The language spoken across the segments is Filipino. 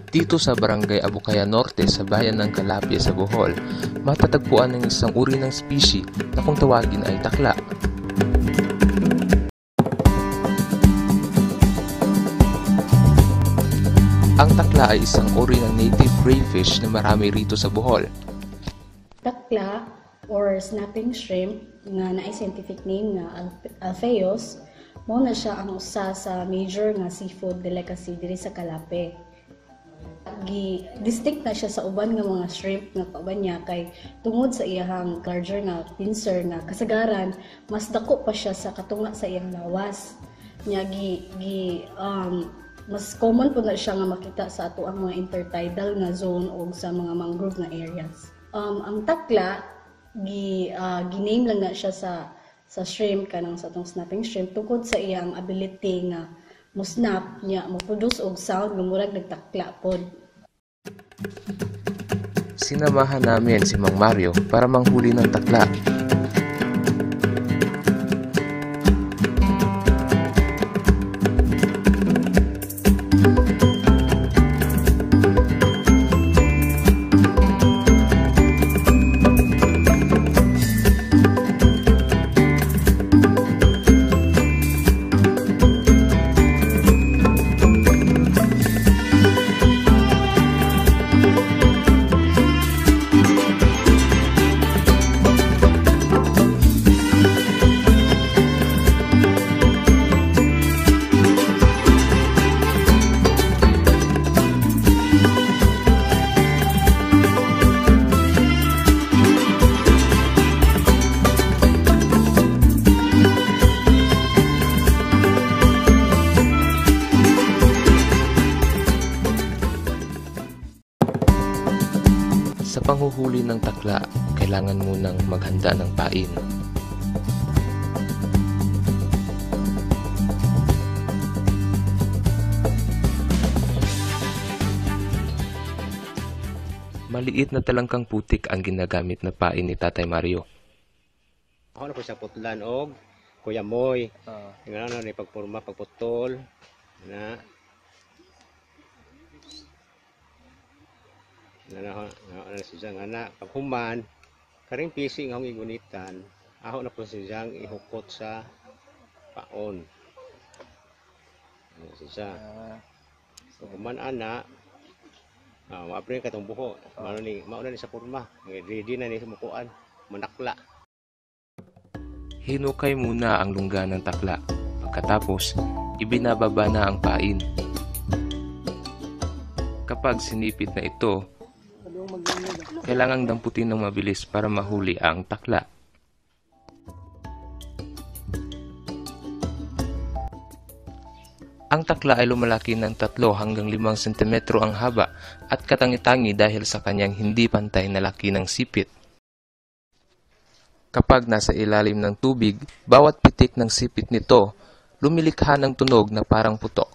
Dito sa Barangay Abukaya Norte sa bayan ng Calapia sa Bohol, matatagpuan ng isang uri ng species na kung tawagin ay takla. Ang takla ay isang uri ng native crayfish na marami rito sa Bohol. Takla or snapping shrimp nga naay scientific name nga Alpheus, mao na siya ang usa sa major nga seafood delicacy diri sa Calapia. Distinct na siya sa uban nga mga shrimp nga kauban niya kay tungod sa iyang larger nga pincer nga kasagaran mas dako pa siya sa katunga sa iyang lawas. Nya mas common po na siya nga makita sa ato ang mga intertidal nga zone o sa mga mangrove nga areas. Ang takla giname lang na siya sa shrimp kanang sa atong snapping shrimp tungod sa iyang ability nga mo snap niya mo produce og sound nga murag nagtakla pod. Sinamahan namin si Mang Mario para manghuli ng takla. Sa panghuhuli ng takla, kailangan munang maghanda ng pain. Maliit na talangkang putik ang ginagamit na pain ni Tatay Mario. Ako na po sa putlan og Kuya Moy. Nga na ni pagporma pagputol na siyang anak paghuman karing pising ang igunitan ako na po siyang ihukot sa paon siya paghuman anak maapre katong buho mauna ni sa porma ready na ni sumukuan manakla. Hinukay muna ang lungga ng takla. Pagkatapos, ibinababa na ang pain. Kapag sinipit na ito, kailangang damputin ng mabilis para mahuli ang takla. Ang takla ay lumalaki ng 3 hanggang 5 cm ang haba at katangi-tangi dahil sa kanyang hindi pantay na laki ng sipit. Kapag nasa ilalim ng tubig, bawat pitik ng sipit nito lumilikha ng tunog na parang putok.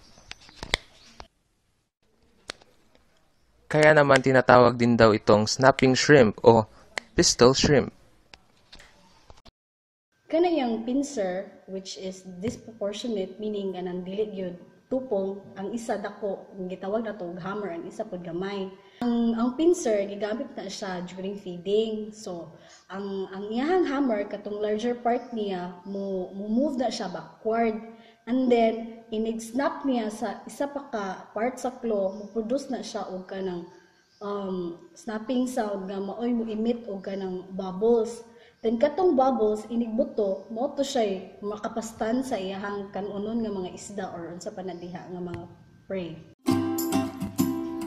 Kaya naman tinatawag din daw itong snapping shrimp o pistol shrimp. Kanayang pincer, which is disproportionate, meaning kanang dili gyud tupong, ang isa dako, ang gitawag na to hammer, ang isa pod gamay. Ang pincer gigamit na siya during feeding. So, ang iyang hammer katong larger part niya mo move na siya backward. And then, inig-snap niya sa isa pa ka part sa claw, mo-produce na siya og kanang snapping sound nga maoy mo emit og kanang bubbles. Then katong bubbles inigbuto mo to siya makapastan sa iyang kanunon nga mga isda or unsa pa na diha nga mga prey.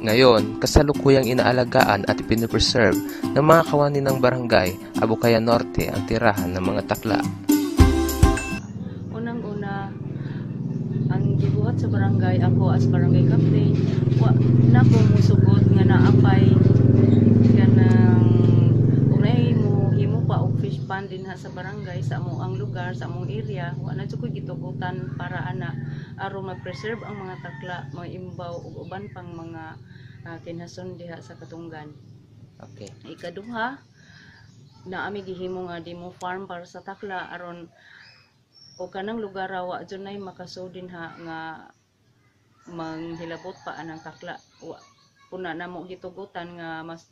Ngayon, kasalukuyang inaalagaan at ipinipreserve ng mga kawani ng barangay Abukaya Norte ang tirahan ng mga takla. Ang gibuhat sa barangay, ako as barangay captain, na po musugod nga naapay kanang unay mo himo pa og fish pond din ha sa barangay sa among lugar, sa among area, wa na jud gitugutan para ana aron ma-preserve ang mga takla, maimbaw ug uban pang mga kinhason diha sa katunggan. Okay. Ikaduha, na ami gihimo nga demo farm para sa takla aron o kanang lugar wa dyan ay makasudin ha nga manghilabot pa anang takla puna namo gitugutan nga mas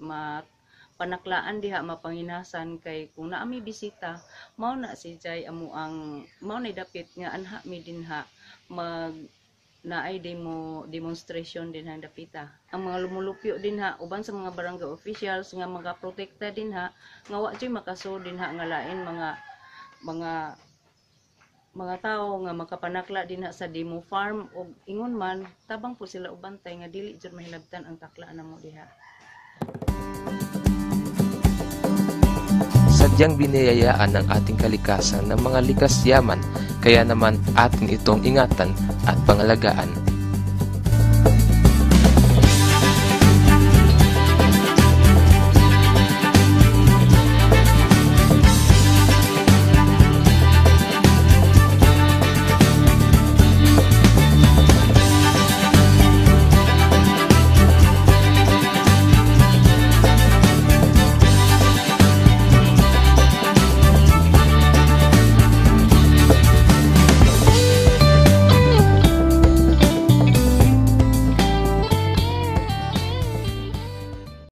panaklaan diha mapanginasan kay kung naami bisita mao na si Jay amo ang mao na dapit nga anha mi dinha mag naay demonstration din hang dapita. Ang mga lumulupyo dinha uban sa mga barangay officials nga magaprotekta dinha nga wa jay makaso dinha nga lain mga tao nga makapanakla dinha sa demo farm o ingon man tabang po sila ubantay nga dili jud mahilabtan ang takla namo diha. Sadyang biniyayaan ng ating kalikasan ng mga likas yaman, kaya naman atin itong ingatan at pangalagaan